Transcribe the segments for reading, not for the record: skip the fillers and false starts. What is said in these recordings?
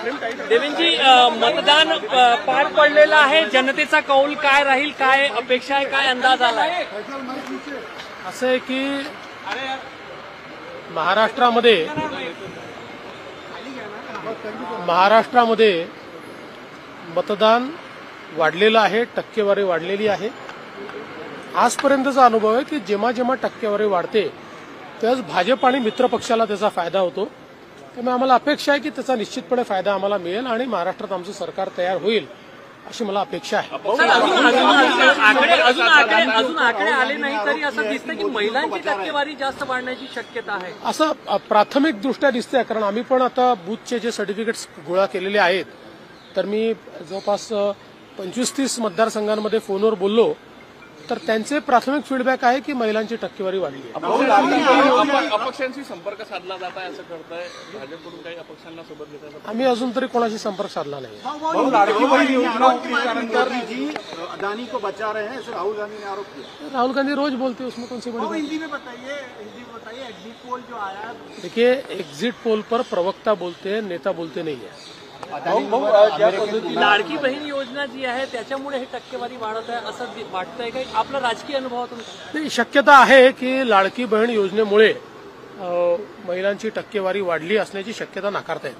देवेंद्रजी, मतदान पार पडलेलं आहे. जनतेचा कौल काय राहील, काय अपेक्षा आहे, काय अंदाज आलाय? असं आहे की महाराष्ट्रामध्ये मतदान वाढलेलं आहे, टक्केवारी वाढलेली आहे. आजपर्यंतचा अनुभव आहे की जेव्हा जेव्हा टक्केवारी वाढते त्याच भाजप आणि मित्र पक्षाला त्याचा फायदा होतो. त्यामुळे आम्हाला अपेक्षा आहे की त्याचा निश्चितपणे फायदा आम्हाला मिळेल आणि महाराष्ट्रात आमचं सरकार तयार होईल अशी मला अपेक्षा आहे. अजून आकडे आले नाही तरी असं दिसतं की महिलांची टक्केवारी जास्त वाढण्याची शक्यता आहे, असं प्राथमिक दृष्ट्या दिसतंय. कारण आम्ही पण आता बूथचे जे सर्टिफिकेट्स गोळा केलेले आहेत, तर मी जवळपास 25-30 मतदारसंघांमध्ये फोनवर बोललो, तर त्यांचे प्राथमिक फीडबॅक आहे की महिलांची टक्केवारी वाढली आहे. अपक्षांशी संपर्क साधला जात आहे असं करताय भाजपकडून, काही अपक्षांना सोबत घेत आम्ही अजून तरी कोणाशी संपर्क साधला नाही. अदानी को बचा रहे हैं, ऐसे राहुल गांधी ने आरोप किया. राहुल गांधी रोज बोलते हैं, उसमें कौन सी बड़ी बात? हिंदी में बताइए एग्जिट पोल जो आया. देखिए, एग्जिट पोल पर प्रवक्ता बोलते हैं, नेता बोलते नहीं है. लाडकी बहीण योजना जी आहे त्याच्यामुळे हे टक्केवारी वाढत आहे असं वाटतंय का? आपला राजकीय अनुभवातून नाही, शक्यता आहे की लाडकी बहीण योजनेमुळे महिलांची टक्केवारी वाढली असण्याची शक्यता नाकारता येत.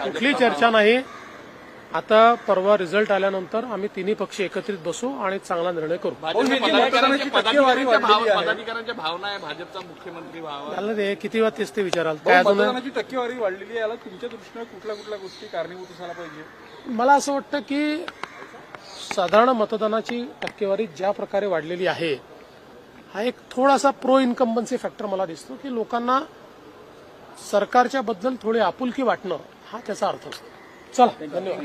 कुठली चर्चा नाही. आता परवा रिझल्ट आल्यानंतर आम्ही तिन्ही पक्ष एकत्रित बसू आणि चांगला निर्णय करू. पदाधिकाऱ्यांच्या भावना आहे भाजपचा मुख्यमंत्री व्हावा. झालं ते किती वेळा तेच ते विचाराल. काय अजून टक्केवारी वाढलेली आहे, याला तुमच्या दृष्टीने कुठल्या गोष्टी कारणीभूत असायला पाहिजे? मला असं वाटतं की साधारण मतदानाची टक्केवारी ज्या प्रकारे वाढलेली आहे, हा एक थोडासा प्रो इन्कम्बन्सी फॅक्टर मला दिसतो की लोकांना सरकारच्या बद्दल थोडी आपुलकी वाटणं हा त्याचा अर्थ असतो. चला, धन्यवाद.